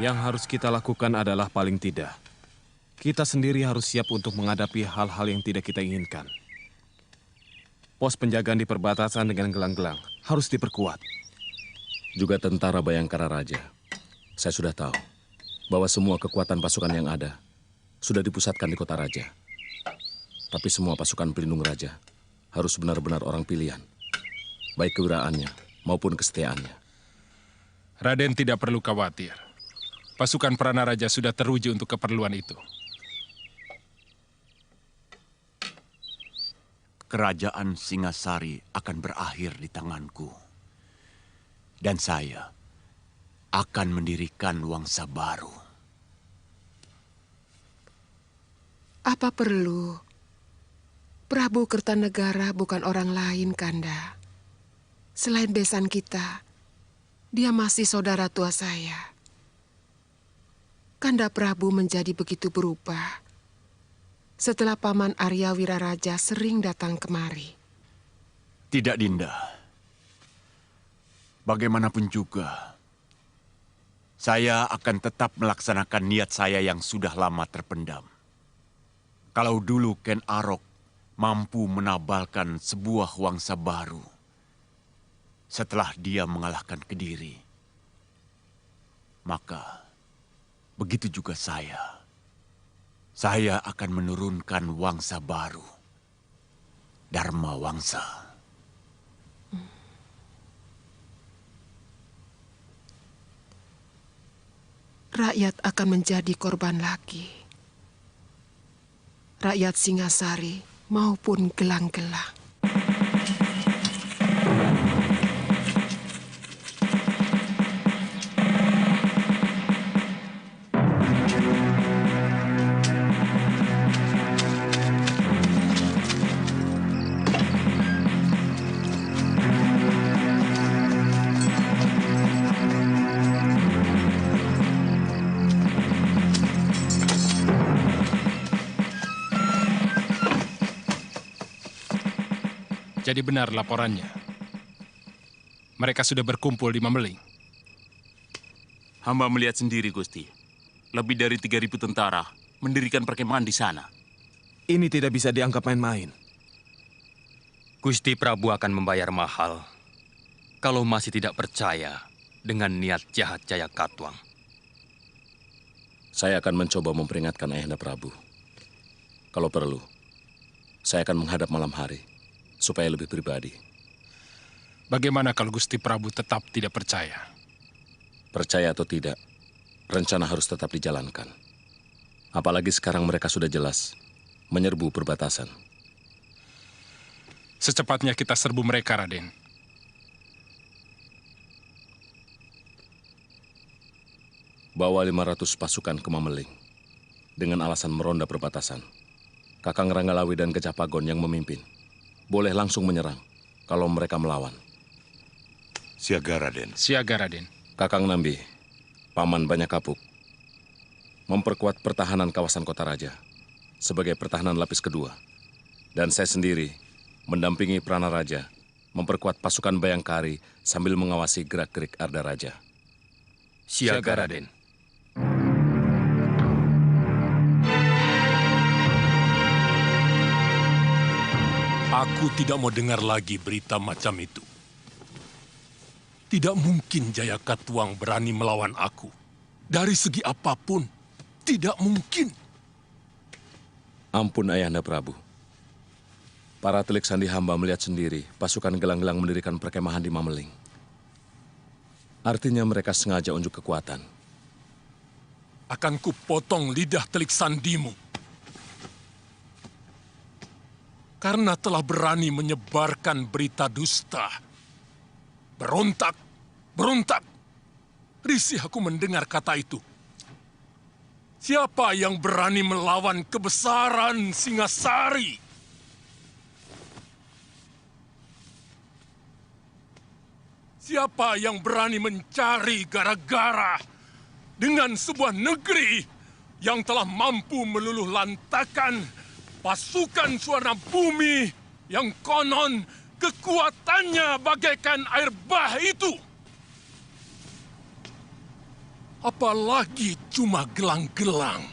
Yang harus kita lakukan adalah paling tidak, kita sendiri harus siap untuk menghadapi hal-hal yang tidak kita inginkan. Pos penjagaan di perbatasan dengan gelang-gelang harus diperkuat. Juga tentara Bayangkara Raja. Saya sudah tahu bahwa semua kekuatan pasukan yang ada sudah dipusatkan di kota raja. Tapi semua pasukan pelindung raja harus benar-benar orang pilihan, baik kewiraannya maupun kesetiaannya. Raden tidak perlu khawatir. Pasukan Prana Raja sudah teruji untuk keperluan itu. Kerajaan Singasari akan berakhir di tanganku. Dan saya akan mendirikan Wangsa baru. Apa perlu? Prabu Kertanegara bukan orang lain, Kanda. Selain besan kita, dia masih saudara tua saya. Kanda Prabu menjadi begitu berubah setelah Paman Arya Wiraraja sering datang kemari. Tidak, Dinda. Bagaimanapun juga, saya akan tetap melaksanakan niat saya yang sudah lama terpendam. Kalau dulu Ken Arok mampu menabalkan sebuah wangsa baru setelah dia mengalahkan Kediri, maka begitu juga saya. Saya akan menurunkan wangsa baru, Dharma Wangsa. Rakyat akan menjadi korban lagi. Rakyat Singasari maupun gelang-gelang. Jadi benar laporannya. Mereka sudah berkumpul di Mameling. Hamba melihat sendiri, Gusti. Lebih dari 3.000 tentara mendirikan perkemahan di sana. Ini tidak bisa dianggap main-main. Gusti Prabu akan membayar mahal kalau masih tidak percaya dengan niat jahat Jaya Katuang. Saya akan mencoba memperingatkan Ayahanda Prabu. Kalau perlu, saya akan menghadap malam hari supaya lebih pribadi. Bagaimana kalau Gusti Prabu tetap tidak percaya? Percaya atau tidak, rencana harus tetap dijalankan. Apalagi sekarang mereka sudah jelas menyerbu perbatasan. Secepatnya kita serbu mereka, Raden. Bawa 500 pasukan ke Mameling dengan alasan meronda perbatasan. Kakang Ranggalawi dan Gajah Pagon yang memimpin boleh langsung menyerang kalau mereka melawan. Siaga, Raden. Siaga, Raden. Kakang Nambi, Paman Banyak Kapuk, memperkuat pertahanan kawasan Kota Raja sebagai pertahanan lapis kedua. Dan saya sendiri mendampingi Prana Raja memperkuat pasukan Bayangkari sambil mengawasi gerak-gerik Arda Raja. Siaga, Raden. Aku tidak mau dengar lagi berita macam itu. Tidak mungkin Jaya Katuang berani melawan aku. Dari segi apapun, tidak mungkin. Ampun Ayahanda Prabu. Para telik sandi hamba melihat sendiri pasukan gelang-gelang mendirikan perkemahan di Mameling. Artinya mereka sengaja unjuk kekuatan. Akan kupotong lidah telik sandimu. Karena telah berani menyebarkan berita dusta. Berontak, berontak. Risih aku mendengar kata itu. Siapa yang berani melawan kebesaran Singasari? Siapa yang berani mencari gara-gara dengan sebuah negeri yang telah mampu meluluh lantakan pasukan Suwarna Bumi yang konon kekuatannya bagaikan air bah itu? Apalagi cuma gelang-gelang.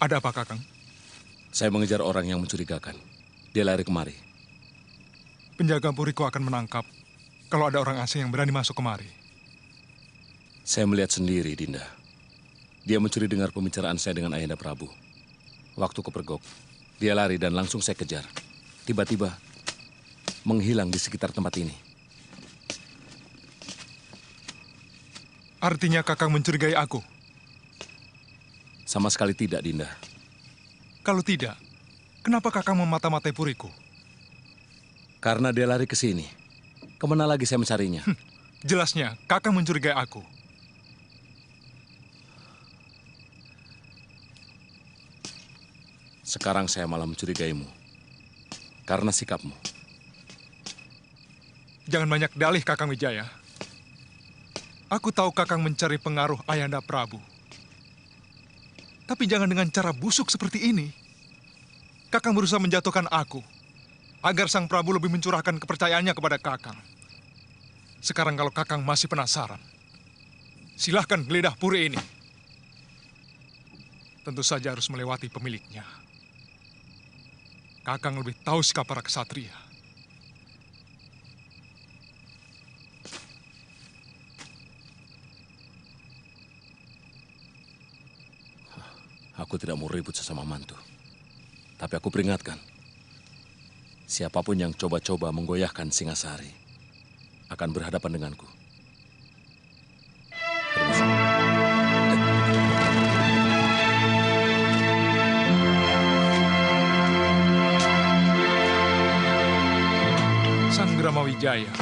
Ada apa, Kakang? Saya mengejar orang yang mencurigakan. Dia lari kemari. Penjaga Puriko akan menangkap kalau ada orang asing yang berani masuk kemari. Saya melihat sendiri, Dinda. Dia mencuri dengar pembicaraan saya dengan Ayahanda Prabu. Waktu kepergok, dia lari dan langsung saya kejar. Tiba-tiba, menghilang di sekitar tempat ini. Artinya Kakang mencurigai aku? Sama sekali tidak, Dinda. Kalau tidak, kenapa Kakang memata-matai Puriko? Karena dia lari ke sini. Kemana lagi saya mencarinya? Jelasnya, Kakang mencurigai aku. Sekarang saya malah mencurigaimu. Karena sikapmu. Jangan banyak dalih, Kakang Wijaya. Aku tahu Kakang mencari pengaruh Ayahanda Prabu. Tapi jangan dengan cara busuk seperti ini. Kakang berusaha menjatuhkan aku, agar Sang Prabu lebih mencurahkan kepercayaannya kepada Kakang. Sekarang kalau Kakang masih penasaran, silahkan geledah puri ini. Tentu saja harus melewati pemiliknya. Kakang lebih tahu sikap para kesatria. Aku tidak mau ribut sesama mantu. Tapi aku peringatkan, siapapun yang coba-coba menggoyahkan Singasari akan berhadapan denganku. Permisi. Sang Gramawijaya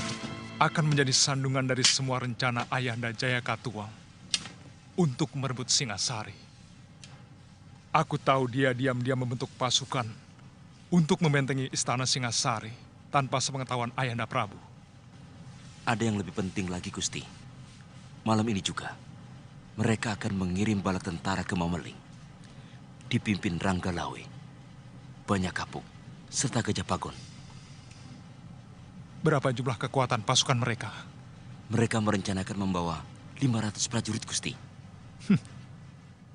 akan menjadi sandungan dari semua rencana Ayahanda Jayakatwang untuk merebut Singasari. Aku tahu dia diam-diam membentuk pasukan untuk membentengi istana Singasari tanpa sepengetahuan Ayahanda Prabu. Ada yang lebih penting lagi, Gusti. Malam ini juga, mereka akan mengirim bala tentara ke Mameling. Dipimpin Rangga Lawe, Banyak Kapuk, serta Gajah Pagon. Berapa jumlah kekuatan pasukan mereka? Mereka merencanakan membawa 500 prajurit, Gusti.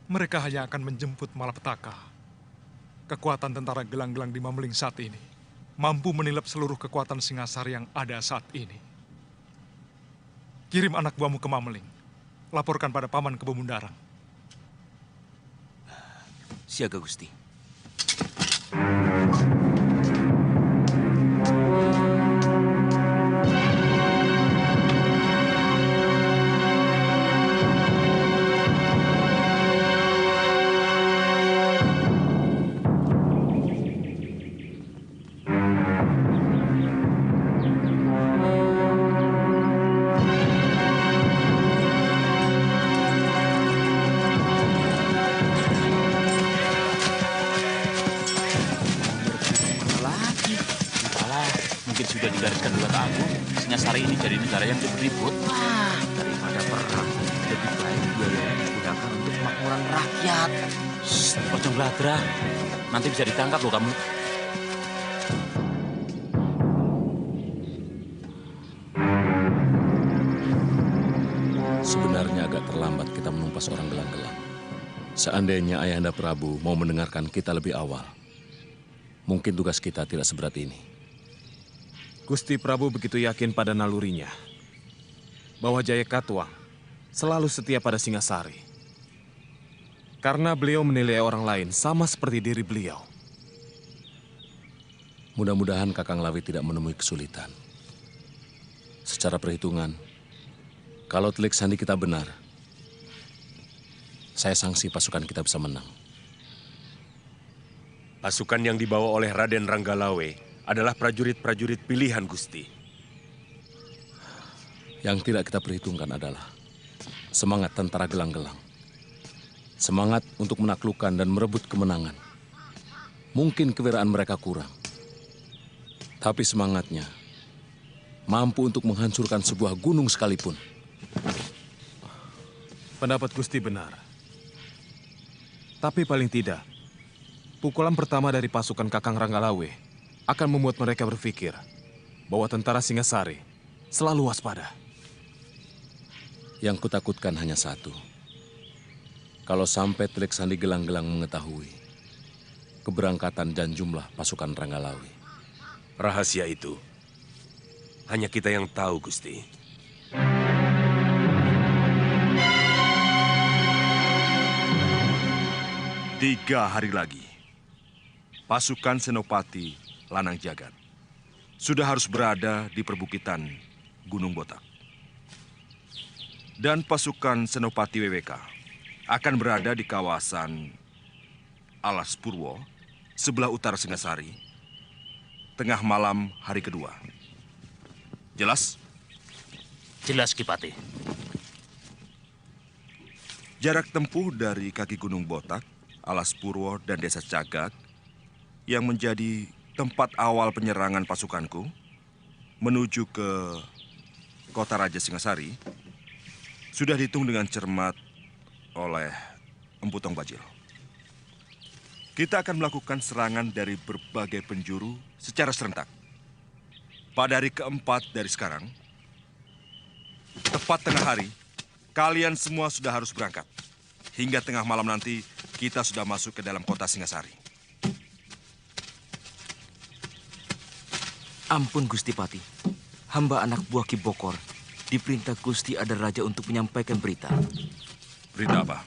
Mereka hanya akan menjemput malapetaka. Kekuatan tentara gelang-gelang di Mameling saat ini mampu menilap seluruh kekuatan Singasari yang ada saat ini. Kirim anak buahmu ke Mameling. Laporkan pada Paman Kebemundarang. Siaga, Gusti. Singasari ini jadi negara yang berribut. Wah, daripada perang, lebih baik biaya digunakan untuk kemakmuran rakyat. Ojo bladra, nanti bisa ditangkap loh kamu. Sebenarnya agak terlambat kita menumpas orang gelang-gelang. Seandainya Ayahanda Prabu mau mendengarkan kita lebih awal, mungkin tugas kita tidak seberat ini. Gusti Prabu begitu yakin pada nalurinya bahwa Jayakatwang selalu setia pada Singasari. Karena beliau menilai orang lain sama seperti diri beliau. Mudah-mudahan Kakang Lawi tidak menemui kesulitan. Secara perhitungan, kalau telik sandi kita benar, saya sangsi pasukan kita bisa menang. Pasukan yang dibawa oleh Raden Ranggalawe adalah prajurit-prajurit pilihan, Gusti. Yang tidak kita perhitungkan adalah semangat tentara gelang-gelang. Semangat untuk menaklukkan dan merebut kemenangan. Mungkin kewiraan mereka kurang. Tapi semangatnya mampu untuk menghancurkan sebuah gunung sekalipun. Pendapat Gusti benar. Tapi paling tidak, pukulan pertama dari pasukan Kakang Ranggalawe akan membuat mereka berpikir bahwa tentara Singasari selalu waspada. Yang kutakutkan hanya satu. Kalau sampai telik sandi gelang-gelang mengetahui keberangkatan dan jumlah pasukan Ranggalawe. Rahasia itu hanya kita yang tahu, Gusti. Tiga hari lagi, pasukan Senopati Lanang Jagat sudah harus berada di perbukitan Gunung Botak. Dan pasukan Senopati WWK akan berada di kawasan Alas Purwo, sebelah utara Singasari, tengah malam hari kedua. Jelas? Jelas, Kipati. Jarak tempuh dari kaki Gunung Botak, Alas Purwo, dan Desa Cagak yang menjadi tempat awal penyerangan pasukanku menuju ke Kota Raja Singasari sudah dihitung dengan cermat oleh Empu Tong Bajil. Kita akan melakukan serangan dari berbagai penjuru secara serentak. Pada hari keempat dari sekarang, tepat tengah hari, kalian semua sudah harus berangkat. Hingga tengah malam nanti, kita sudah masuk ke dalam kota Singasari. Ampun, Gusti Pati. Hamba anak buah Ki Bokor diperintah Gusti Adar Raja untuk menyampaikan berita. Berita apa?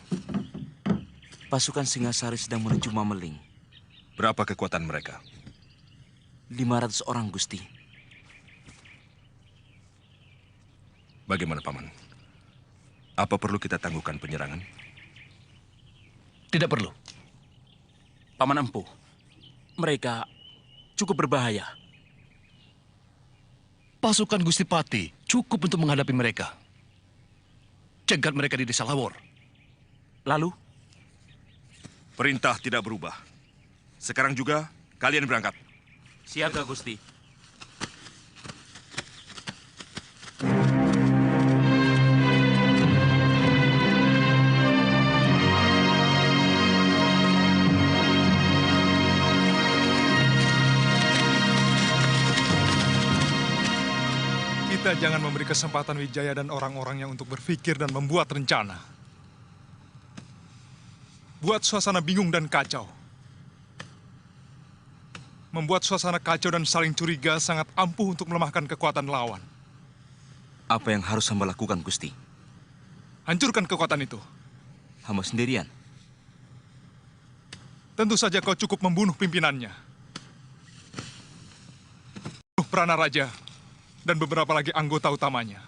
Pasukan Singasari sedang menuju Mameling. Berapa kekuatan mereka? 500 orang, Gusti. Bagaimana, Paman? Apa perlu kita tangguhkan penyerangan? Tidak perlu. Paman Empu, mereka cukup berbahaya. Pasukan Gusti Pati cukup untuk menghadapi mereka. Cegat mereka di Desa Lawor. Lalu? Perintah tidak berubah. Sekarang juga kalian berangkat. Siaga, Gusti. Kita jangan memberi kesempatan Wijaya dan orang-orangnya untuk berpikir dan membuat rencana. Buat suasana bingung dan kacau. Membuat suasana kacau dan saling curiga sangat ampuh untuk melemahkan kekuatan lawan. Apa yang harus hamba lakukan, Gusti? Hancurkan kekuatan itu. Hamba sendirian? Tentu saja kau cukup membunuh pimpinannya. Prana Raja dan beberapa lagi anggota utamanya.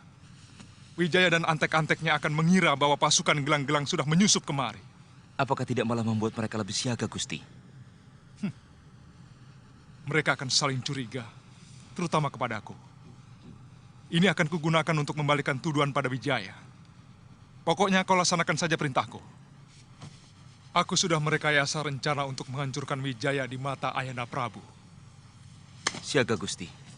Wijaya dan antek-anteknya akan mengira bahwa pasukan gelang-gelang sudah menyusup kemari. Apakah tidak malah membuat mereka lebih siaga, Gusti? Mereka akan saling curiga, terutama kepadaku. Ini akan kugunakan untuk membalikan tuduhan pada Wijaya. Pokoknya kau laksanakan saja perintahku. Aku sudah merekayasa rencana untuk menghancurkan Wijaya di mata Ayahanda Prabu. Siaga, Gusti.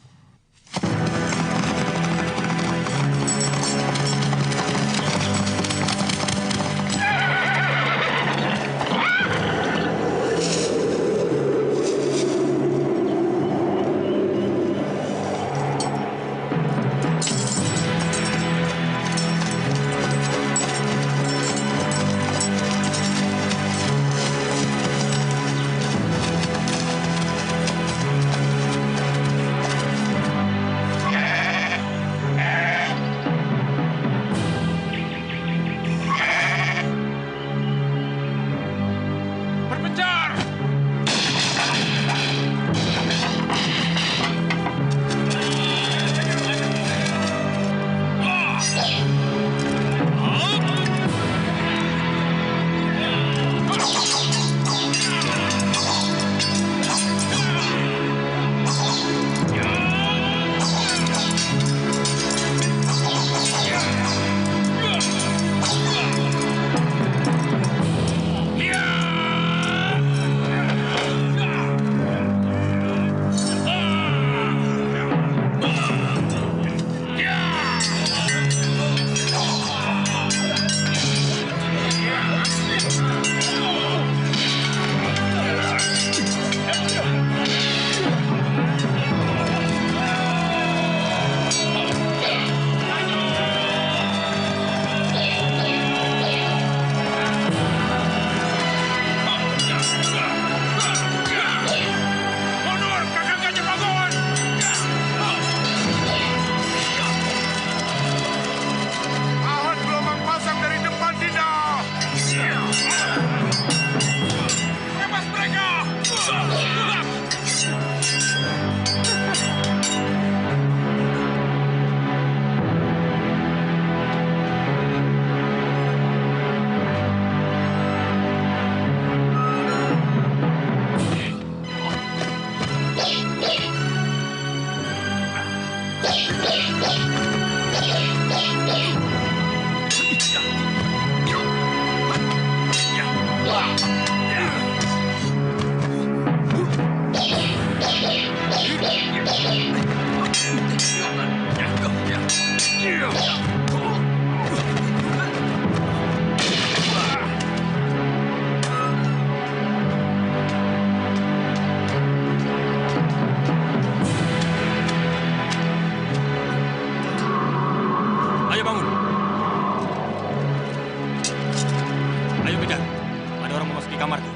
kamarku.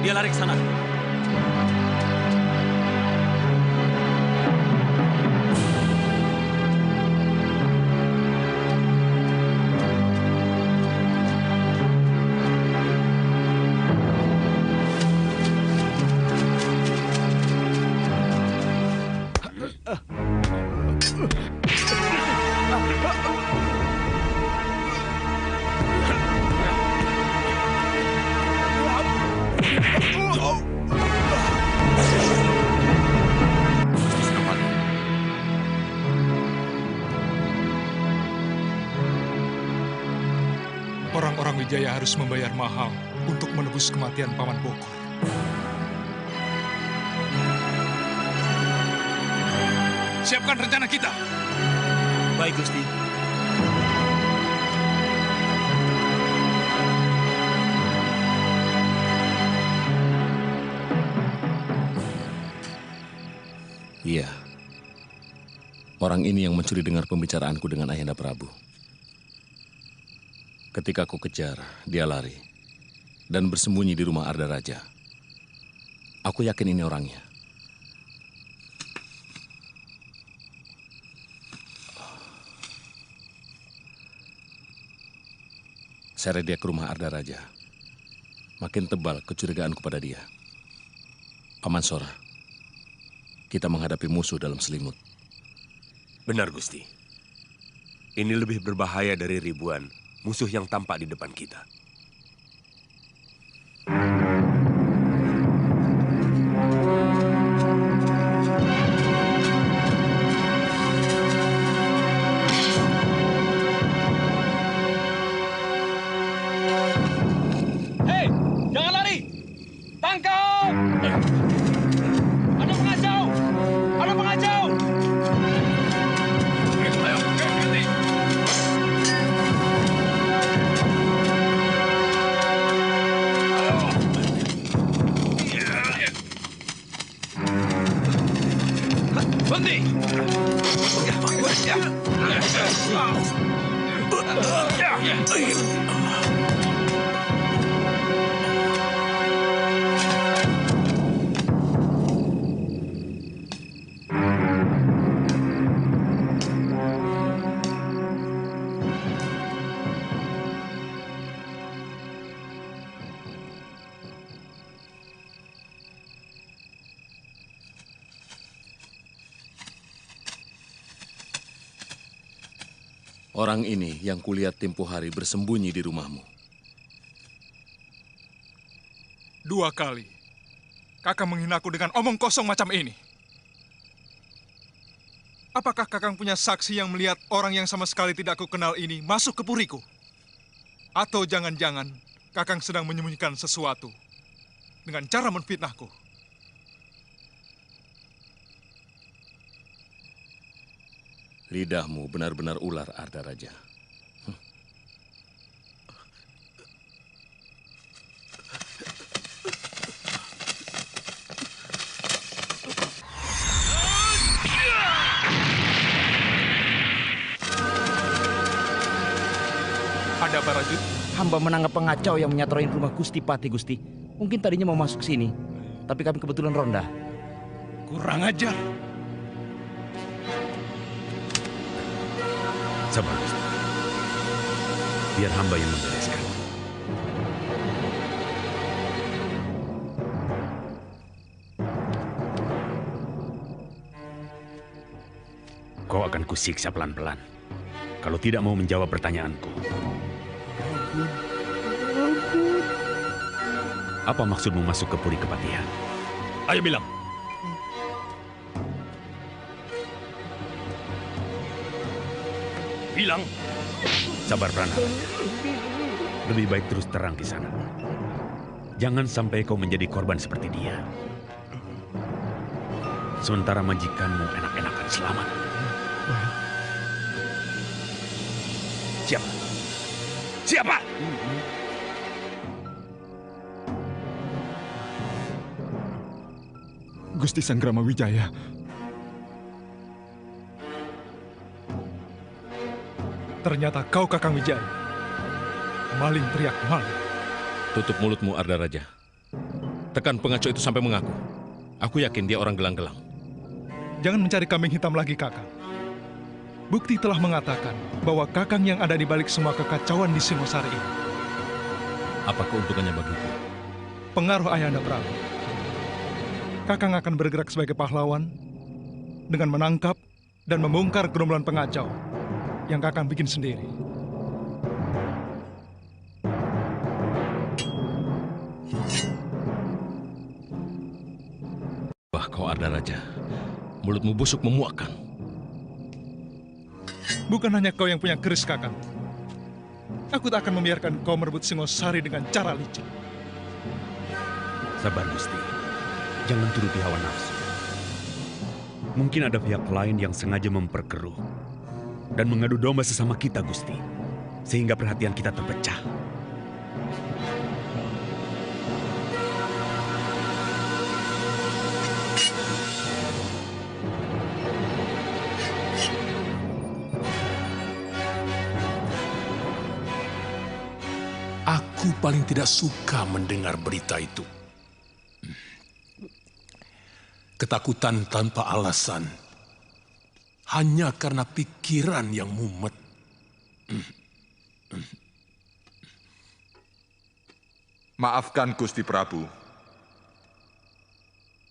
Dia lari ke sana. Orang-orang Wijaya harus membayar mahal untuk menebus kematian Paman Bokor. Siapkan rencana kita. Baik, Gusti. Iya. Orang ini yang mencuri dengar pembicaraanku dengan Ayahanda Prabu. Ketika aku kejar, dia lari dan bersembunyi di rumah Arda Raja. Aku yakin ini orangnya. Seret dia ke rumah Arda Raja. Makin tebal kecurigaanku pada dia. Paman Sora, kita menghadapi musuh dalam selimut. Benar, Gusti. Ini lebih berbahaya dari ribuan musuh yang tampak di depan kita. Hei, jangan lari! Tangkap! Ada pengacau! Ada pengacau! Berhenti! Orang ini yang kulihat tempo hari bersembunyi di rumahmu. 2 kali. Kakang menghinaku dengan omong kosong macam ini. Apakah Kakang punya saksi yang melihat orang yang sama sekali tidak aku kenal ini masuk ke puriku? Atau jangan-jangan Kakang sedang menyembunyikan sesuatu dengan cara menfitnahku? Lidahmu benar-benar ular, Arda Raja. Ada Barajut? Hamba menangkap pengacau yang menyatroin rumah Gusti Pati, Gusti. Mungkin tadinya mau masuk sini, tapi kami kebetulan ronda. Kurang ajar. Sabar, Gusti. Biar hamba yang membereskan. Kau akan kusiksa pelan-pelan kalau tidak mau menjawab pertanyaanku. Apa maksudmu masuk ke Puri Kepatihan? Ayo bilang. Bilang. Sabar, Pranaraja. Lebih baik terus terang di sana. Jangan sampai kau menjadi korban seperti dia. Sementara majikanmu enak-enakan selamat. Siapa? Siapa? Gusti Sanggrama Wijaya. Ternyata kau Kakang Wijaya. Maling teriak maling. Tutup mulutmu, Arda Raja. Tekan pengacau itu sampai mengaku. Aku yakin dia orang gelang-gelang. Jangan mencari kambing hitam lagi, Kakang. Bukti telah mengatakan bahwa Kakang yang ada di balik semua kekacauan di Singosari ini. Apa keuntungannya bagiku? Pengaruh Ayahanda Prabu. Kakang akan bergerak sebagai pahlawan dengan menangkap dan membongkar gerombolan pengacau yang Kakang bikin sendiri. Wah, kau Arda Raja. Mulutmu busuk memuakkan. Bukan hanya kau yang punya keris, Kakang. Aku tak akan membiarkan kau merebut Singosari dengan cara licik. Sabar, Gusti. Jangan turuti hawa nafsu. Mungkin ada pihak lain yang sengaja memperkeruh dan mengadu domba sesama kita, Gusti. Sehingga perhatian kita terpecah. Aku paling tidak suka mendengar berita itu. Ketakutan tanpa alasan. Hanya karena pikiran yang mumet. Maafkan Gusti Prabu.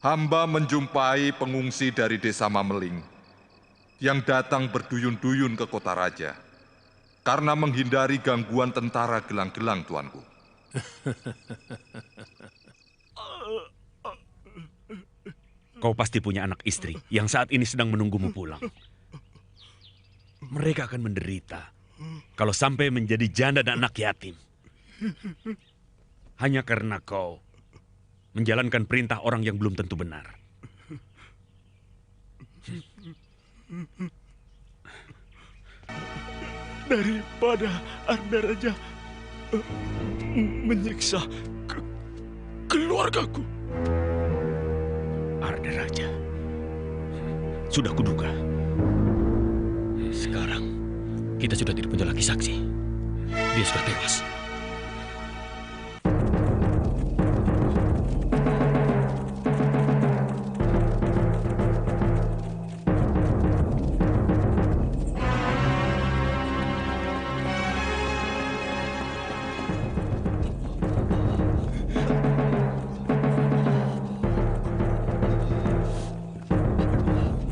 Hamba menjumpai pengungsi dari desa Mameling yang datang berduyun-duyun ke kota raja karena menghindari gangguan tentara gelang-gelang, tuanku. Kau pasti punya anak istri yang saat ini sedang menunggumu pulang. Mereka akan menderita kalau sampai menjadi janda dan anak yatim. Hanya karena kau menjalankan perintah orang yang belum tentu benar. Daripada Arda Raja menyiksa keluargaku. Arda Raja. Sudah kuduga. Sekarang kita sudah tidak punya lagi saksi. Dia sudah tewas.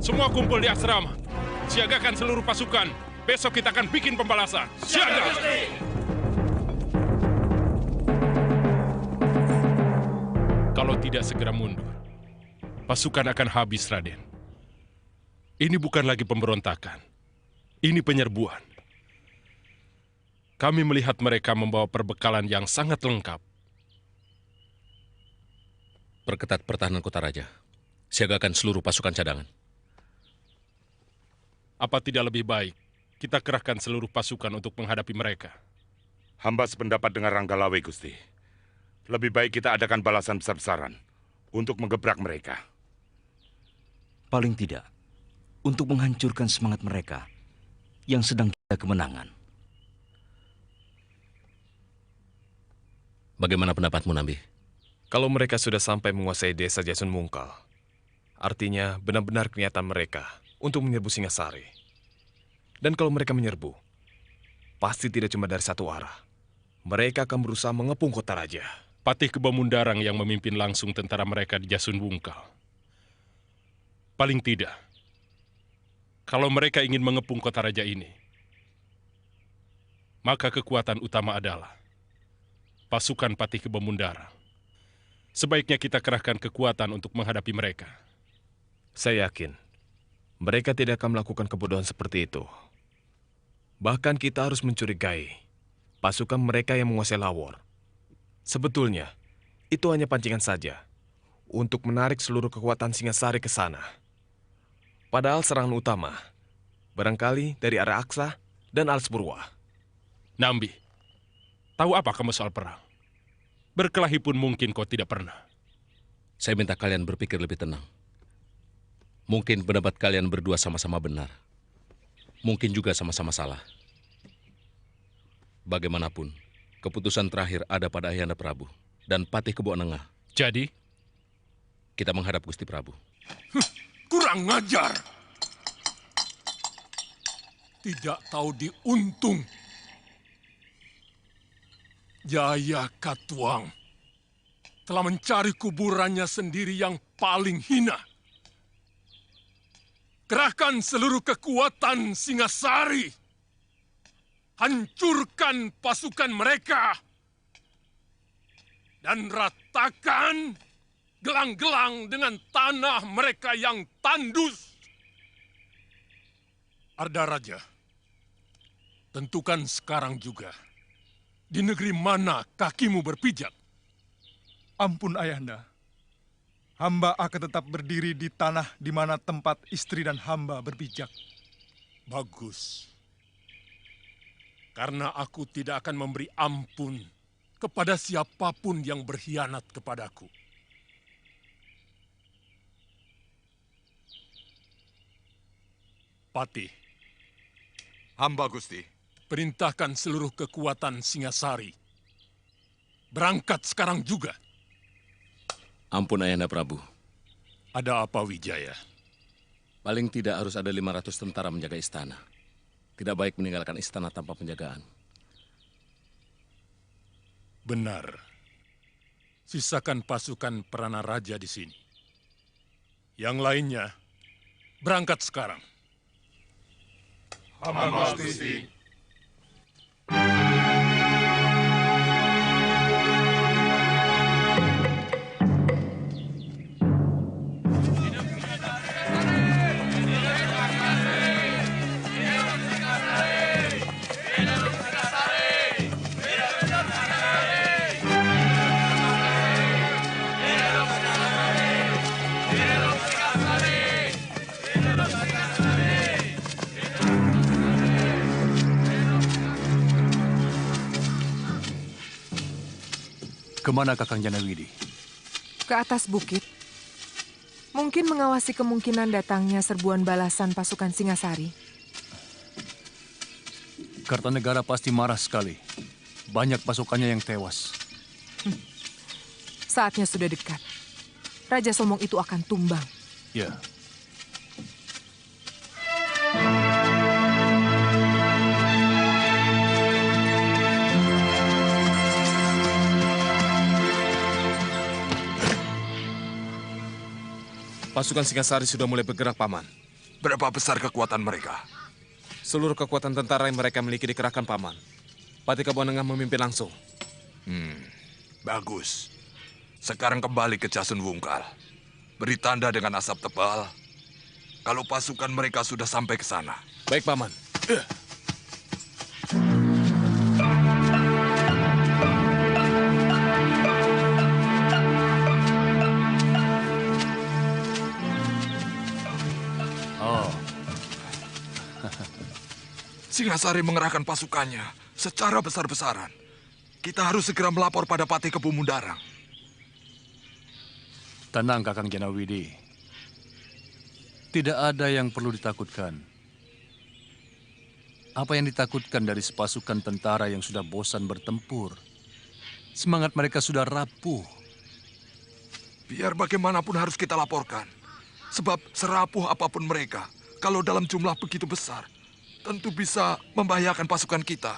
Semua kumpul di asrama. Siagakan seluruh pasukan. Besok kita akan bikin pembalasan. Siaga! Kalau tidak segera mundur, pasukan akan habis, Raden. Ini bukan lagi pemberontakan. Ini penyerbuan. Kami melihat mereka membawa perbekalan yang sangat lengkap. Perketat pertahanan kota raja. Siagakan seluruh pasukan cadangan. Apa tidak lebih baik kita kerahkan seluruh pasukan untuk menghadapi mereka? Hamba sependapat dengan Ranggalawe, Gusti. Lebih baik kita adakan balasan besar-besaran untuk menggebrak mereka. Paling tidak, untuk menghancurkan semangat mereka yang sedang kita kemenangan. Bagaimana pendapatmu, Nambi? Kalau mereka sudah sampai menguasai desa Jasun Mungkal, artinya benar-benar kelihatan mereka untuk menyerbu Singasari. Dan kalau mereka menyerbu, pasti tidak cuma dari satu arah. Mereka akan berusaha mengepung kota raja. Patih Kebamundarang yang memimpin langsung tentara mereka di Jasun Bungkal. Paling tidak, kalau mereka ingin mengepung kota raja ini, maka kekuatan utama adalah pasukan Patih Kebamundarang. Sebaiknya kita kerahkan kekuatan untuk menghadapi mereka. Saya yakin mereka tidak akan melakukan kebodohan seperti itu. Bahkan kita harus mencurigai pasukan mereka yang menguasai Lawor. Sebetulnya, itu hanya pancingan saja untuk menarik seluruh kekuatan Singasari ke sana. Padahal serangan utama barangkali dari arah Aksa dan Alas Purwa. Nambi, tahu apa kamu soal perang? Berkelahi pun mungkin kau tidak pernah. Saya minta kalian berpikir lebih tenang. Mungkin pendapat kalian berdua sama-sama benar. Mungkin juga sama-sama salah. Bagaimanapun, Keputusan terakhir ada pada Ayahanda Prabu dan Patih Keboanengah. Jadi? Kita menghadap Gusti Prabu. Kurang ngajar. Tidak tahu diuntung. Jaya Katuang telah mencari kuburannya sendiri yang paling hina. Kerahkan seluruh kekuatan Singasari. Hancurkan pasukan mereka. Dan ratakan gelang-gelang dengan tanah mereka yang tandus. Arda Raja, tentukan sekarang juga. Di negeri mana kakimu berpijak? Ampun Ayahanda. Hamba akan tetap berdiri di tanah di mana tempat istri dan hamba berpijak. Bagus. Karena aku tidak akan memberi ampun kepada siapapun yang berkhianat kepadaku. Patih. Hamba Gusti. Perintahkan seluruh kekuatan Singasari. Berangkat sekarang juga. Ampun Ayahanda Prabu. Ada apa Wijaya? Paling tidak harus ada 500 tentara menjaga istana. Tidak baik meninggalkan istana tanpa penjagaan. Benar. Sisakan pasukan Perana Raja di sini. Yang lainnya, berangkat sekarang. Hamba Gusti. Kemana Kakang Janawidi? Ke atas bukit. Mungkin mengawasi kemungkinan datangnya serbuan balasan pasukan Singasari. Kartanegara pasti marah sekali. Banyak pasukannya yang tewas. Saatnya sudah dekat. Raja Somong itu akan tumbang. Ya. Pasukan Singasari sudah mulai bergerak, Paman. Berapa besar kekuatan mereka? Seluruh kekuatan tentara yang mereka miliki dikerahkan, Paman. Patih Keboanengah memimpin langsung. Bagus. Sekarang kembali ke Jasun Wungkal. Beri tanda dengan asap tebal kalau pasukan mereka sudah sampai ke sana. Baik, Paman. Singasari mengerahkan pasukannya secara besar-besaran. Kita harus segera melapor pada Patih Kebumundarang. Tenang, Kakang Janawidi. Tidak ada yang perlu ditakutkan. Apa yang ditakutkan dari sepasukan tentara yang sudah bosan bertempur? Semangat mereka sudah rapuh. Biar bagaimanapun harus kita laporkan. Sebab serapuh apapun mereka, kalau dalam jumlah begitu besar, tentu bisa membahayakan pasukan kita.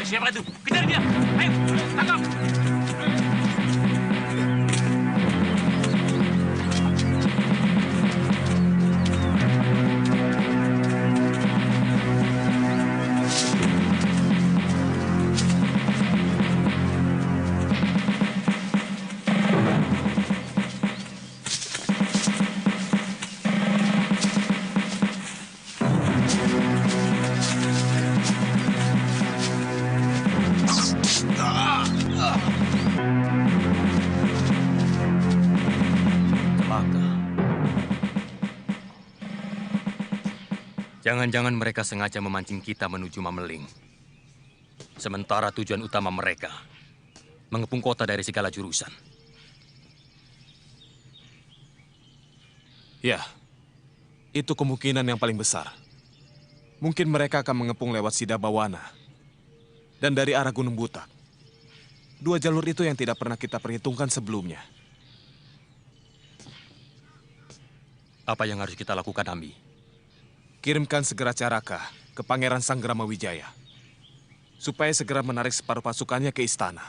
Siapa itu? Kejar dia! Ayo, tangkap! Jangan-jangan mereka sengaja memancing kita menuju Mameling. Sementara tujuan utama mereka mengepung kota dari segala jurusan. Ya, itu kemungkinan yang paling besar. Mungkin mereka akan mengepung lewat Sidabawana dan dari arah Gunung Butak. Dua jalur itu yang tidak pernah kita perhitungkan sebelumnya. Apa yang harus kita lakukan, Ambi? Kirimkan segera Caraka ke Pangeran Sanggrama Wijaya, supaya segera menarik separuh pasukannya ke istana.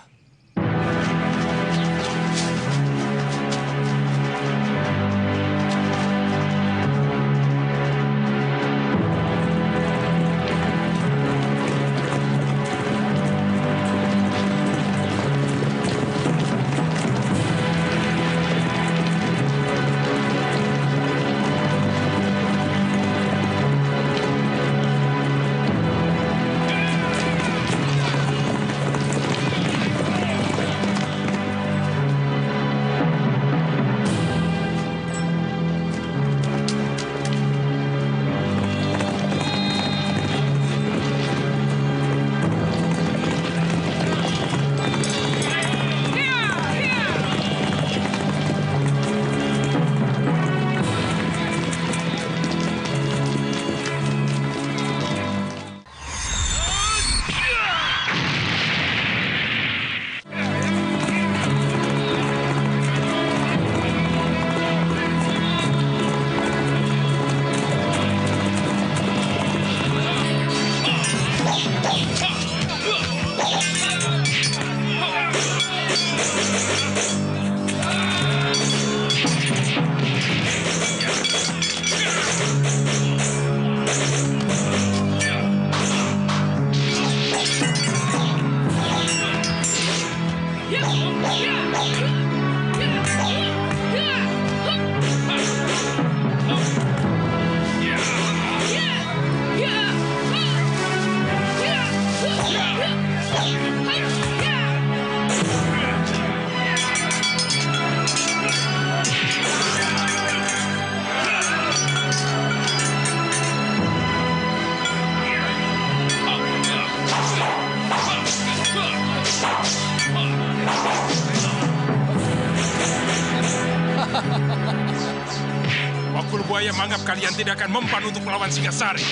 Wakul Buaya menganggap kalian tidak akan mempan untuk melawan Singasari.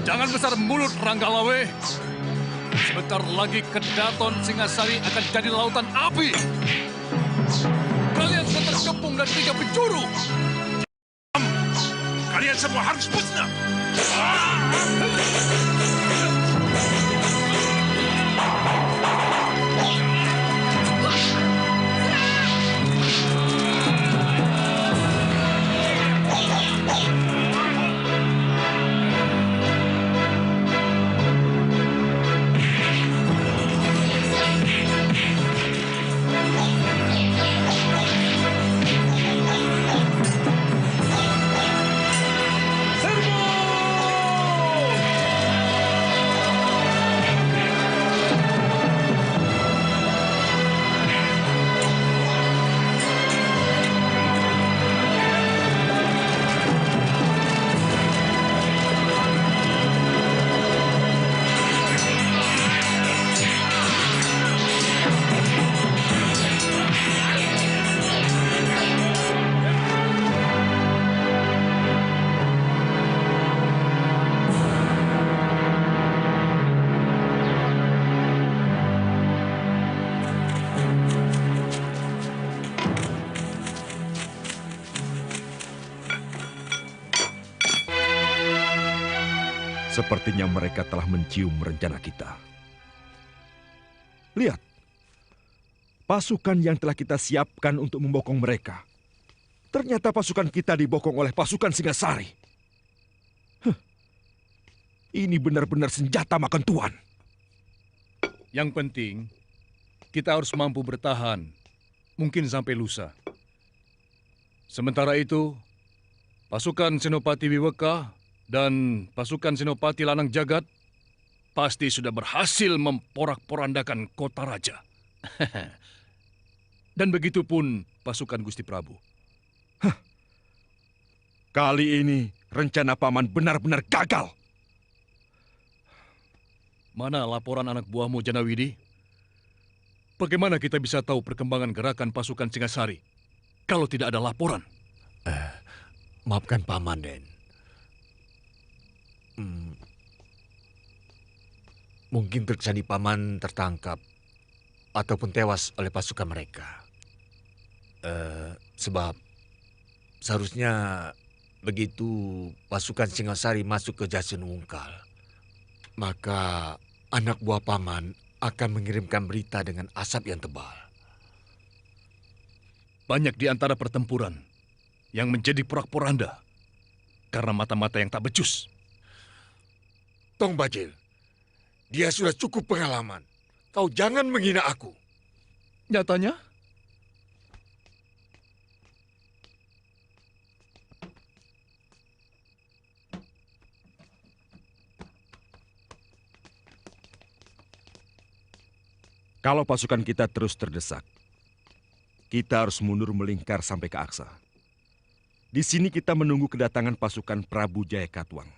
Jangan besar mulut, Ranggalawe. Sebentar lagi Kedaton Singasari akan jadi lautan api. Kalian sudah terkepung dan 3 penjuru. Kalian semua harus musnah. Sepertinya mereka telah mencium rencana kita. Lihat, pasukan yang telah kita siapkan untuk membokong mereka. Ternyata pasukan kita dibokong oleh pasukan Singasari. Ini benar-benar senjata makan tuan. Yang penting, kita harus mampu bertahan, mungkin sampai lusa. Sementara itu, pasukan Senopati Wiweka dan pasukan Senopati Lanang Jagat pasti sudah berhasil memporak-porandakan kota raja. Dan begitupun pasukan Gusti Prabu. Kali ini rencana paman benar-benar gagal. Mana laporan anak buahmu, Janawidi? Bagaimana kita bisa tahu perkembangan gerakan pasukan Singasari kalau tidak ada laporan? Maafkan Paman, Den. Mungkin terjadi Paman tertangkap ataupun tewas oleh pasukan mereka. Sebab seharusnya begitu pasukan Singasari masuk ke Jasun Wungkal, maka anak buah Paman akan mengirimkan berita dengan asap yang tebal. Banyak di antara pertempuran yang menjadi porak-poranda karena mata-mata yang tak becus. Tong Bajil, dia sudah cukup pengalaman. Kau jangan menghina aku. Nyatanya? Kalau pasukan kita terus terdesak, kita harus mundur melingkar sampai ke Aksa. Di sini kita menunggu kedatangan pasukan Prabu Jayakatwang.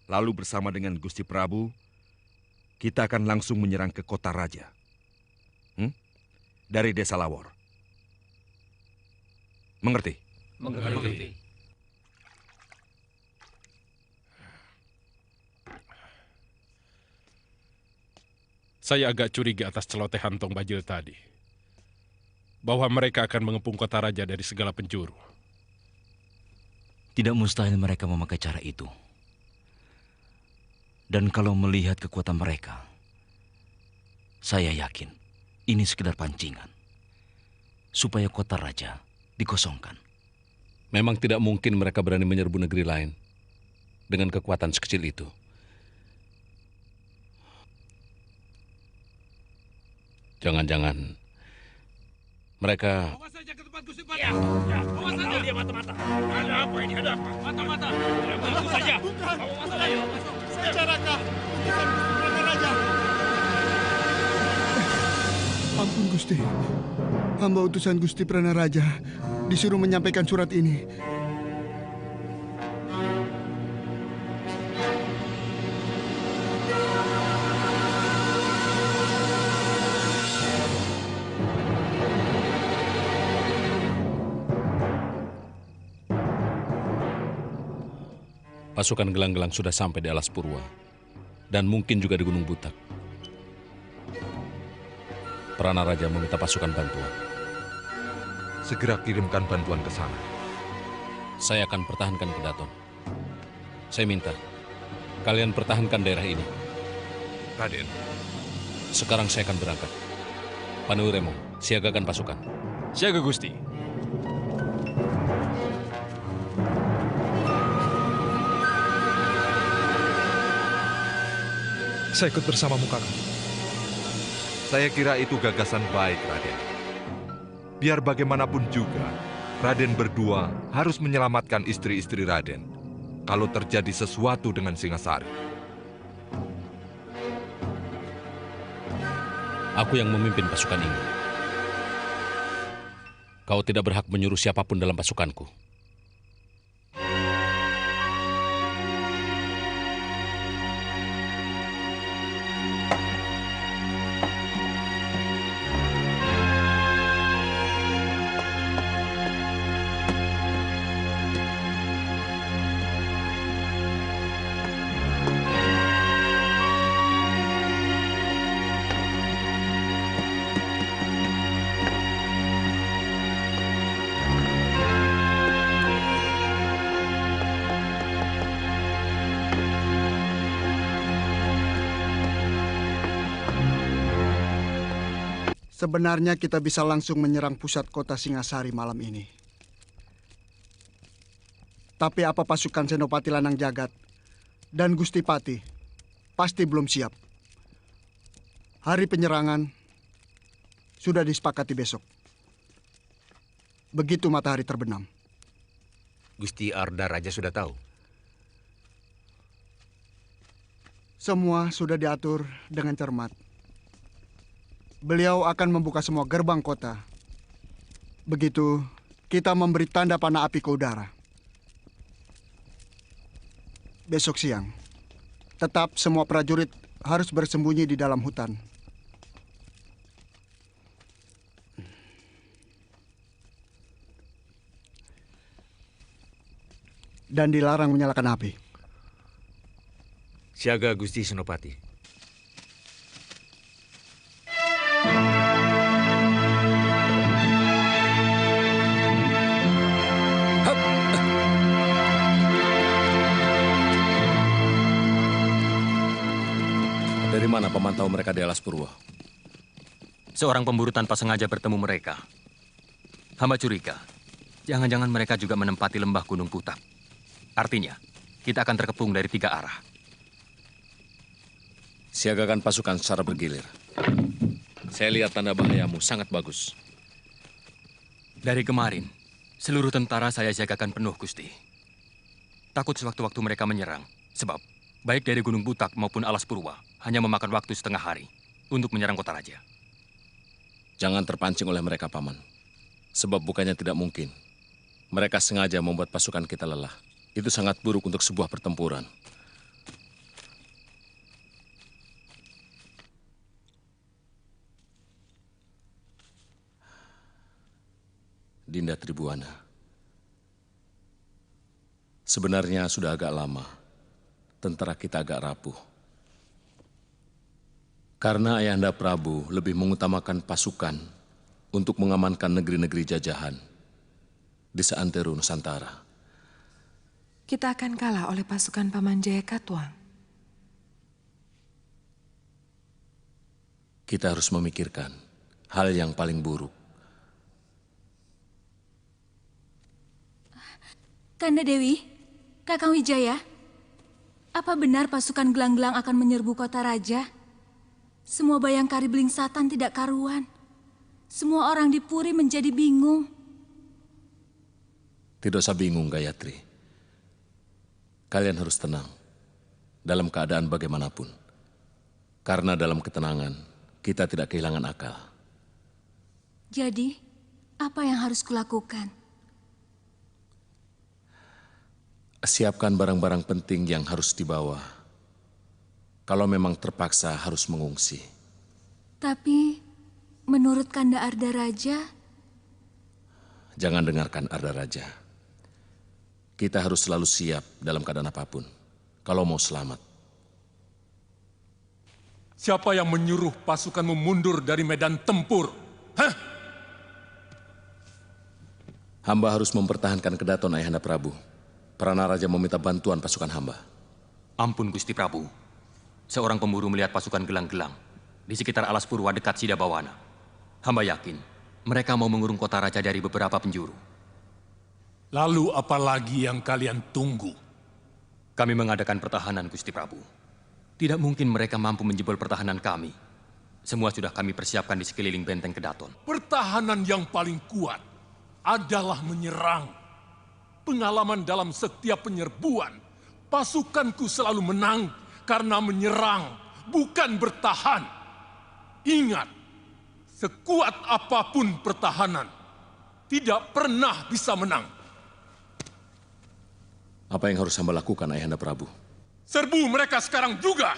Lalu bersama dengan Gusti Prabu, kita akan langsung menyerang ke kota raja. Dari Desa Lawor. Mengerti? Mengerti. Saya agak curiga atas celotehan Tong Bajil tadi. Bahwa mereka akan mengepung kota raja dari segala penjuru. Tidak mustahil mereka memakai cara itu. Dan kalau melihat kekuatan mereka, saya yakin ini sekedar pancingan. Supaya kota raja dikosongkan. Memang tidak mungkin mereka berani menyerbu negeri lain dengan kekuatan sekecil itu. Jangan-jangan mereka... Bawa saja ke tempat Gusti Pati. Bawa saja. Dia mata-mata. Ada apa ini? Ada apa? Mata-mata. Masuk saja. Bawa masuk ayo. Saya Raka. Utusan Gusti Pranaraja. Ampun Gusti. Hamba utusan Gusti Pranaraja disuruh menyampaikan surat ini. Pasukan gelang-gelang sudah sampai di Alas Purwa. Dan mungkin juga di Gunung Butak. Pranaraja meminta pasukan bantuan. Segera kirimkan bantuan ke sana. Saya akan pertahankan Kedaton. Saya minta, kalian pertahankan daerah ini. Raden. Sekarang saya akan berangkat. Panuremo, siagakan pasukan. Siaga Gusti. Saya ikut bersamamu, Kakang. Saya kira itu gagasan baik, Raden. Biar bagaimanapun juga, Raden berdua harus menyelamatkan istri-istri Raden kalau terjadi sesuatu dengan Singasari. Aku yang memimpin pasukan ini. Kau tidak berhak menyuruh siapapun dalam pasukanku. Sebenarnya kita bisa langsung menyerang pusat kota Singasari malam ini. Tapi apa pasukan Senopati Lanang Jagat dan Gusti Pati pasti belum siap. Hari penyerangan sudah disepakati besok. Begitu matahari terbenam. Gusti Arda Raja sudah tahu. Semua sudah diatur dengan cermat. Beliau akan membuka semua gerbang kota. Begitu kita memberi tanda panah api ke udara. besok siang. Tetap semua prajurit harus bersembunyi di dalam hutan. Dan dilarang menyalakan api. Siaga Gusti Senopati. Dari mana paman tahu mereka di Alas Purwo? Seorang pemburu tanpa sengaja bertemu mereka. Hamba curiga, jangan-jangan mereka juga menempati lembah Gunung Putak. Artinya, kita akan terkepung dari 3 arah. Siagakan pasukan secara bergilir. Saya lihat tanda bahayamu sangat bagus. Dari kemarin, seluruh tentara saya siagakan penuh, Gusti. Takut sewaktu-waktu mereka menyerang, sebab baik dari Gunung Putak maupun Alas Purwa hanya memakan waktu setengah hari untuk menyerang kota raja. Jangan terpancing oleh mereka, Paman. Sebab bukannya tidak mungkin. Mereka sengaja membuat pasukan kita lelah. Itu sangat buruk untuk sebuah pertempuran. Dinda Tribuana. Sebenarnya sudah agak lama tentara kita agak rapuh. Karena Ayahanda Prabu lebih mengutamakan pasukan untuk mengamankan negeri-negeri jajahan di seantero Nusantara. Kita akan kalah oleh pasukan Paman Jaya Katuang. Kita harus memikirkan hal yang paling buruk. Kanda Dewi, Kakang Wijaya, apa benar pasukan gelang-gelang akan menyerbu kota raja? Semua Bayangkari Belingsatan tidak karuan. Semua orang di Puri menjadi bingung. Tidak usah bingung, Gayatri. Kalian harus tenang dalam keadaan bagaimanapun. Karena dalam ketenangan, kita tidak kehilangan akal. Jadi, apa yang harus kulakukan? Siapkan barang-barang penting yang harus dibawa. Kalau memang terpaksa harus mengungsi. Tapi, menurut Kanda Arda Raja... Jangan dengarkan Arda Raja. Kita harus selalu siap dalam keadaan apapun. Kalau mau selamat. Siapa yang menyuruh pasukanmu mundur dari medan tempur? Hah? Hamba harus mempertahankan kedaton Ayahanda Prabu. Prana Raja meminta bantuan pasukan hamba. Ampun, Gusti Prabu. Seorang pemburu melihat pasukan gelang-gelang di sekitar Alas Purwa dekat Sidabawana. Hamba yakin mereka mau mengurung kota raja dari beberapa penjuru. Lalu apa lagi yang kalian tunggu? Kami mengadakan pertahanan, Gusti Prabu. Tidak mungkin mereka mampu menjebol pertahanan kami. Semua sudah kami persiapkan di sekeliling benteng Kedaton. Pertahanan yang paling kuat adalah menyerang. Pengalaman dalam setiap penyerbuan, pasukanku selalu menang karena menyerang, bukan bertahan. Ingat, sekuat apapun pertahanan, tidak pernah bisa menang. Apa yang harus hamba lakukan, Ayahanda Prabu? Serbu mereka sekarang juga!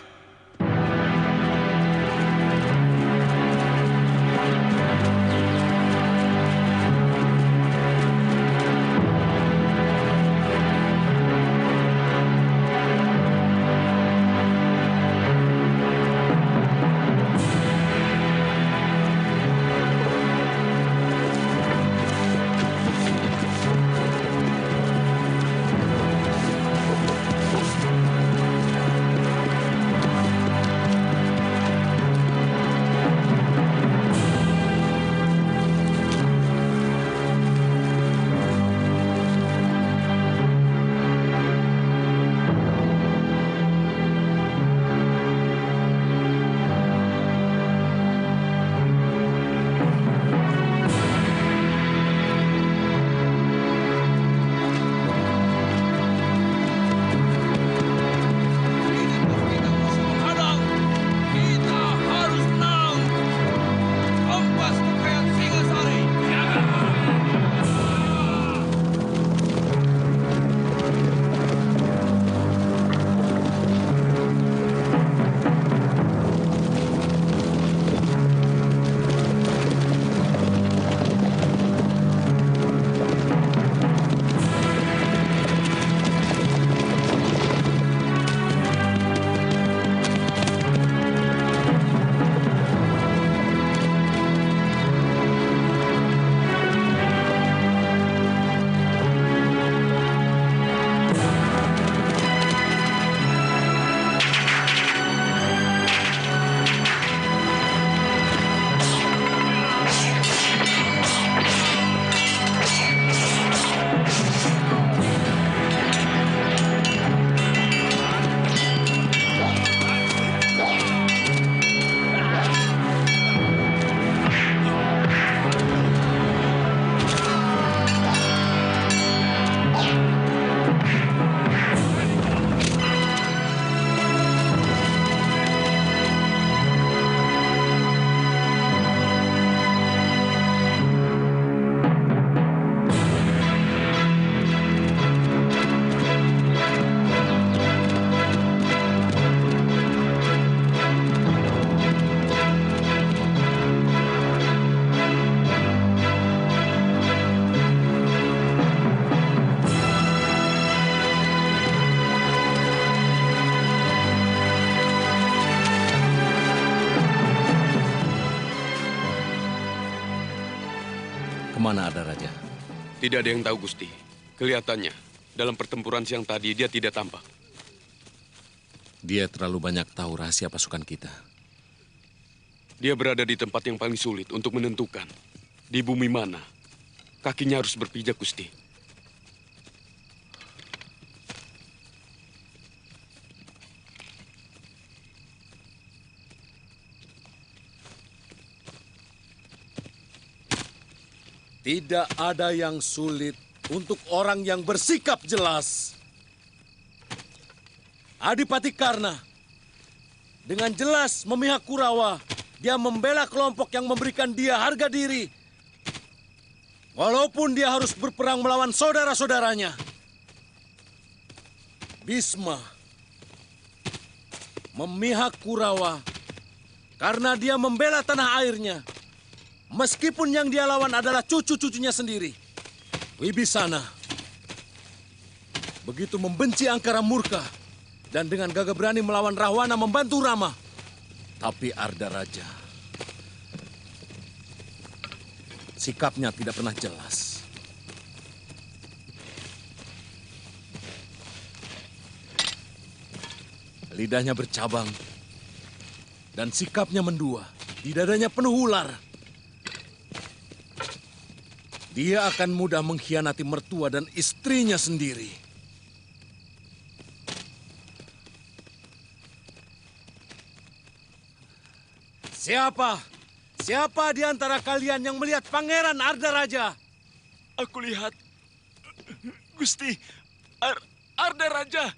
Kemana ada Raja? Tidak ada yang tahu, Gusti. Kelihatannya, dalam pertempuran siang tadi dia tidak tampak. Dia terlalu banyak tahu rahasia pasukan kita. Dia berada di tempat yang paling sulit untuk menentukan. Di bumi mana kakinya harus berpijak, Gusti. Tidak ada yang sulit untuk orang yang bersikap jelas. Adipati Karna dengan jelas memihak Kurawa. Dia membela kelompok yang memberikan dia harga diri. Walaupun dia harus berperang melawan saudara-saudaranya. Bisma memihak Kurawa karena dia membela tanah airnya. Meskipun yang dia lawan adalah cucu-cucunya sendiri. Wibisana begitu membenci Angkara Murka dan dengan gagah berani melawan Rahwana membantu Rama. Tapi Arda Raja sikapnya tidak pernah jelas. Lidahnya bercabang dan sikapnya mendua. Di dadanya penuh ular. Dia akan mudah mengkhianati mertua dan istrinya sendiri. Siapa di antara kalian yang melihat Pangeran Arda Raja? Aku lihat, Gusti, Arda Raja.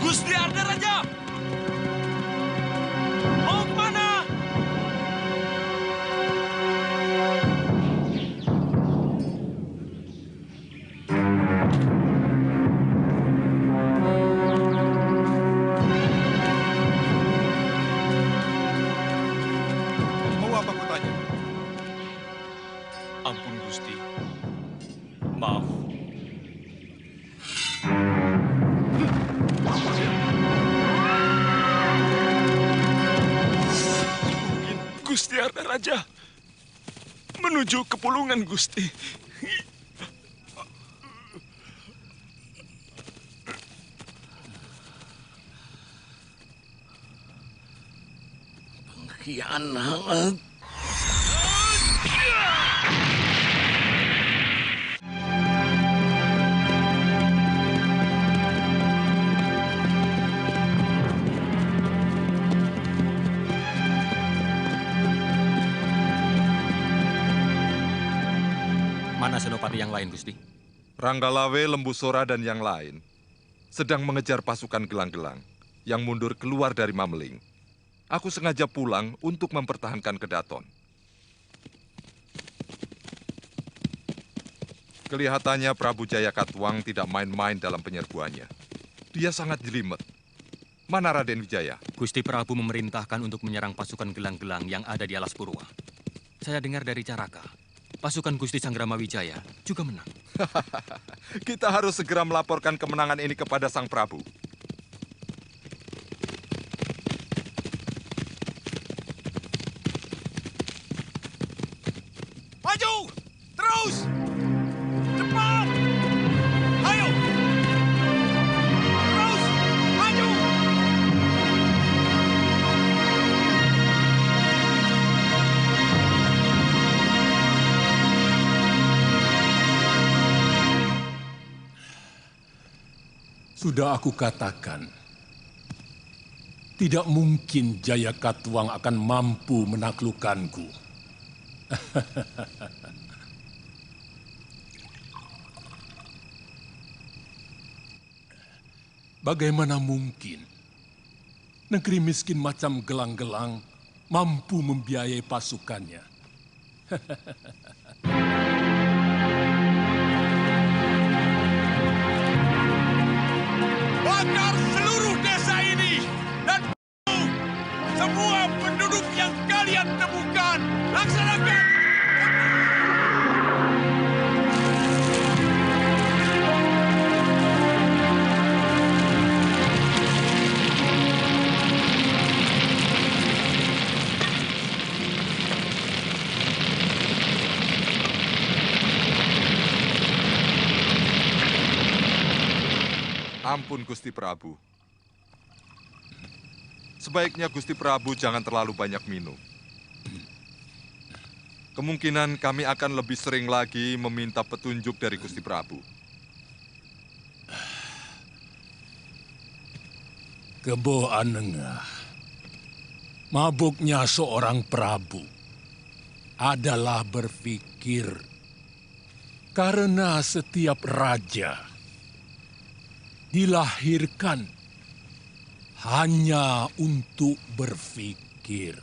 Gusti Arda Raja! Mau kemana? Mau apa ku tanya? Ampun, Gusti. Maaf. Mungkin Gusti Arda Raja menuju ke Pulungan, Gusti. Pengkhianat. Mana senopati yang lain, Gusti? Ranggalawe, Lembusora, dan yang lain sedang mengejar pasukan gelang-gelang yang mundur keluar dari Mameling. Aku sengaja pulang untuk mempertahankan Kedaton. Kelihatannya Prabu Jaya Katuang tidak main-main dalam penyerbuannya. Dia sangat jelimet. Mana Raden Wijaya? Gusti Prabu memerintahkan untuk menyerang pasukan gelang-gelang yang ada di Alas Purwa. Saya dengar dari Caraka, pasukan Gusti Sanggrama Wijaya juga menang. Kita harus segera melaporkan kemenangan ini kepada Sang Prabu. Maju! Terus! Cepat! Ayo! Terus! Maju! Sudah aku katakan, tidak mungkin Jaya Katuang akan mampu menaklukkanku. Bagaimana mungkin negeri miskin macam gelang-gelang mampu membiayai pasukannya? Bakar seluruh desa ini dan semua penduduk yang kalian temukan. Laksanakan! Ampun, Gusti Prabu. Sebaiknya Gusti Prabu jangan terlalu banyak minum. Kemungkinan kami akan lebih sering lagi meminta petunjuk dari Gusti Prabu. Kebo Anengah, mabuknya seorang Prabu adalah berpikir karena setiap raja dilahirkan hanya untuk berpikir.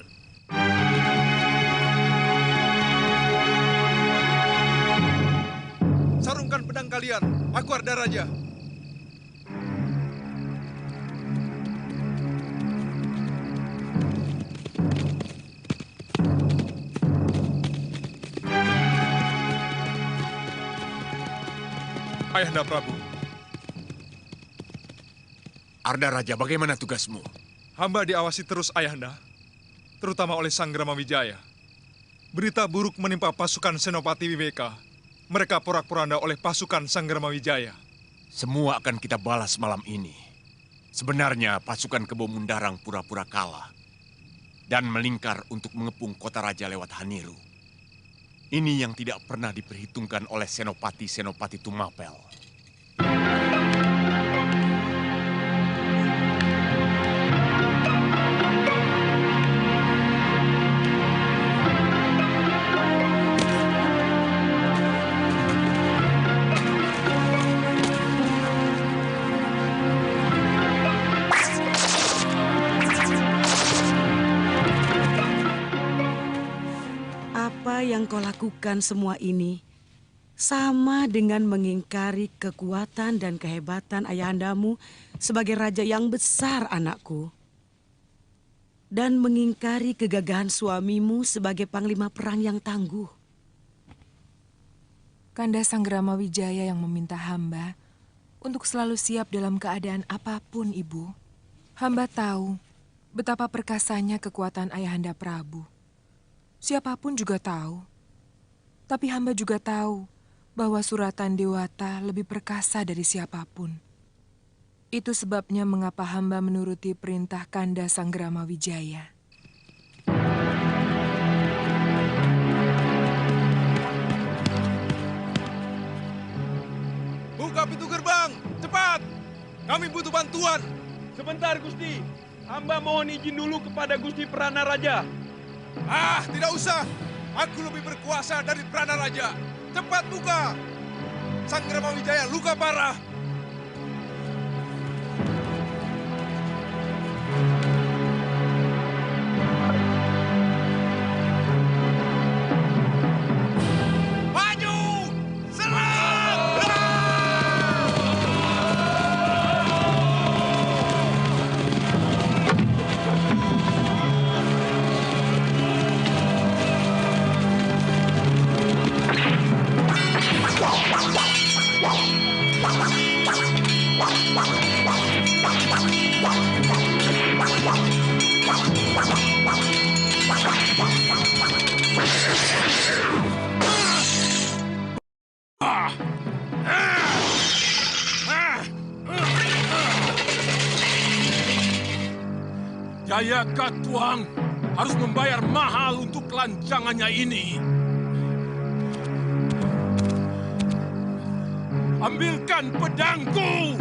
Sarungkan pedang kalian, aku Arda Raja. Ayahanda Prabu. Arda Raja, bagaimana tugasmu? Hamba diawasi terus Ayahanda, terutama oleh Sanggrama Wijaya. Berita buruk menimpa pasukan Senopati Wibeka. Mereka porak-poranda oleh pasukan Sanggrama Wijaya. Semua akan kita balas malam ini. Sebenarnya pasukan Kebo Mundarang pura-pura kalah dan melingkar untuk mengepung kota raja lewat Haniru. Ini yang tidak pernah diperhitungkan oleh Senopati-Senopati Tumapel. Yang kau lakukan semua ini sama dengan mengingkari kekuatan dan kehebatan ayahandamu sebagai raja yang besar, anakku. Dan mengingkari kegagahan suamimu sebagai panglima perang yang tangguh. Kanda Sanggrama Wijaya yang meminta hamba untuk selalu siap dalam keadaan apapun, Ibu. Hamba tahu betapa perkasanya kekuatan Ayahanda Prabu. Siapapun juga tahu. Tapi hamba juga tahu bahwa suratan Dewata lebih perkasa dari siapapun. Itu sebabnya mengapa hamba menuruti perintah Kanda Sanggrama Wijaya. Buka pintu gerbang, cepat! Kami butuh bantuan. Sebentar, Gusti. Hamba mohon izin dulu kepada Gusti Prana Raja. Ah, tidak usah. Aku lebih berkuasa dari Prana Raja. Cepat buka. Sanggrama Wijaya luka parah. Maju! Serang! Jaya Katuang harus membayar mahal untuk kelancangannya ini. Ambilkan pedangku!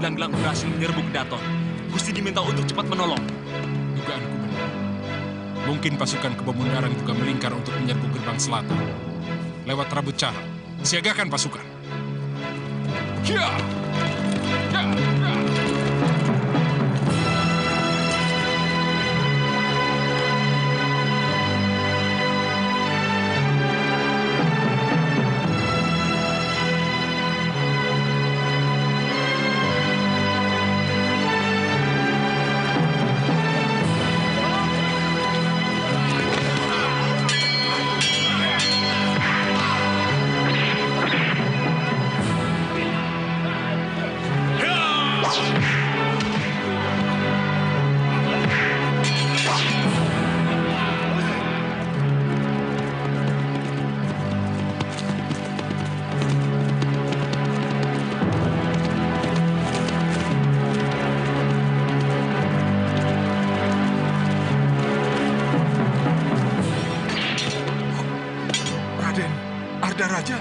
gelang-gelang berhasil menyerbu Kedaton. Gusti diminta untuk cepat menolong. Dugaanku benar. Mungkin pasukan Kebemundaran juga melingkar untuk menyerbu gerbang selatan. Lewat Rabut Cara, siagakan pasukan. Ya! Ya! Ya! Raden, Ardaraja.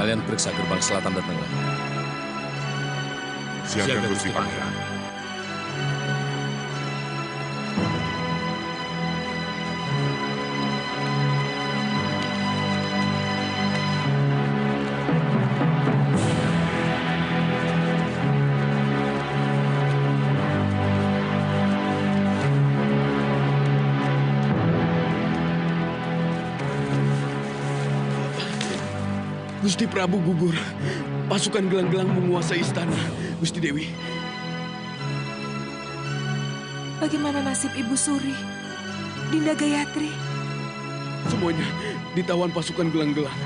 Kalian periksa gerbang selatan dan tengah. Siaga Gusti Pangeran. Gusti Prabu gugur. Pasukan gelang-gelang menguasai istana, Gusti Dewi. Bagaimana nasib Ibu Suri, Dinda Gayatri? Semuanya ditawan pasukan gelang-gelang.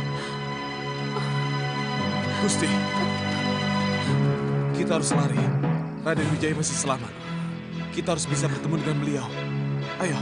Gusti, Kita harus lari. Raden Wijaya masih selamat. Kita harus bisa bertemu dengan beliau. Ayo.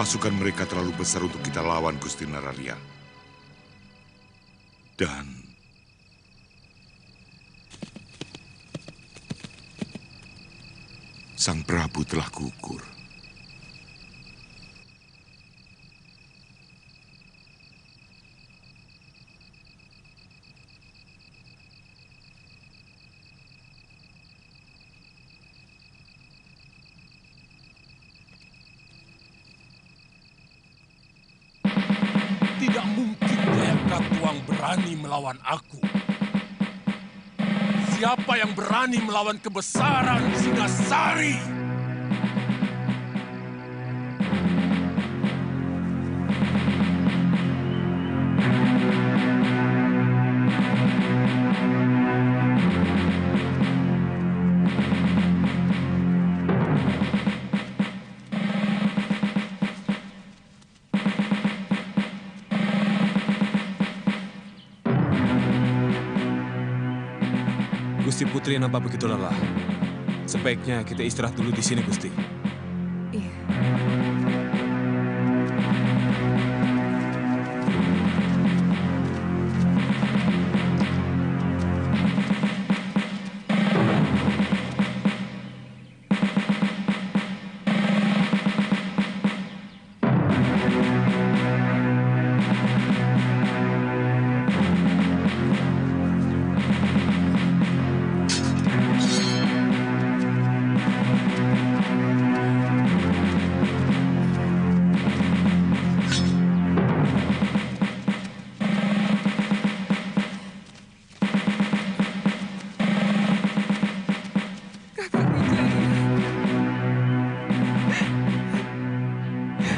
Pasukan mereka terlalu besar untuk kita lawan, Gusti Nararya. Dan Sang Prabu telah gugur. Tidak mungkin Jayakatwang berani melawan aku. Siapa yang berani melawan kebesaran Singasari? Gusti Putri nampak begitu lelah. Sebaiknya kita istirahat dulu di sini, Gusti. Iya.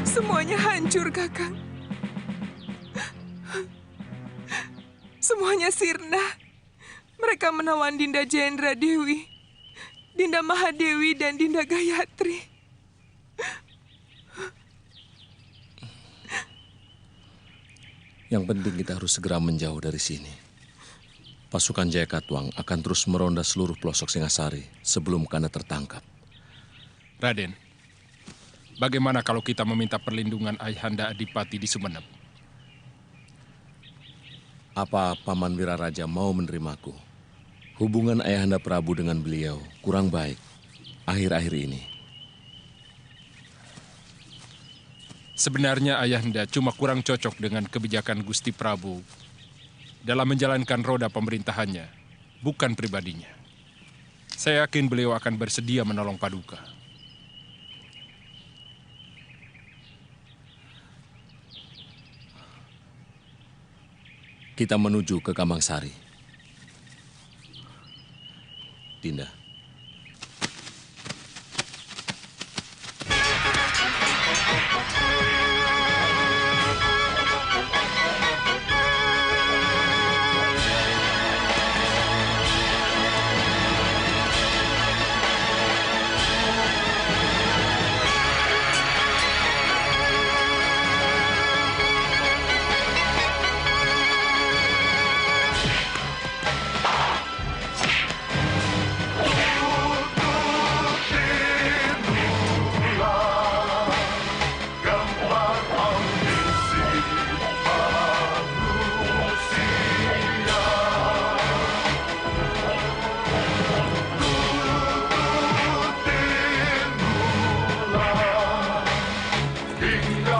Semuanya hancur, Kakang. Semuanya sirna. Mereka menawan Dinda Jendra Dewi, Dinda Mahadewi, dan Dinda Gayatri. Yang penting kita harus segera menjauh dari sini. Pasukan Jayakatwang akan terus meronda seluruh pelosok Singasari sebelum Kanda tertangkap. Raden, bagaimana kalau kita meminta perlindungan Ayahanda Adipati di Sumenep? Apa Paman Wiraraja mau menerimaku? Hubungan Ayahanda Prabu dengan beliau kurang baik akhir-akhir ini. Sebenarnya Ayahanda cuma kurang cocok dengan kebijakan Gusti Prabu dalam menjalankan roda pemerintahannya, bukan pribadinya. Saya yakin beliau akan bersedia menolong Paduka. Kita menuju ke Kamangsari. Dinda. Tinggal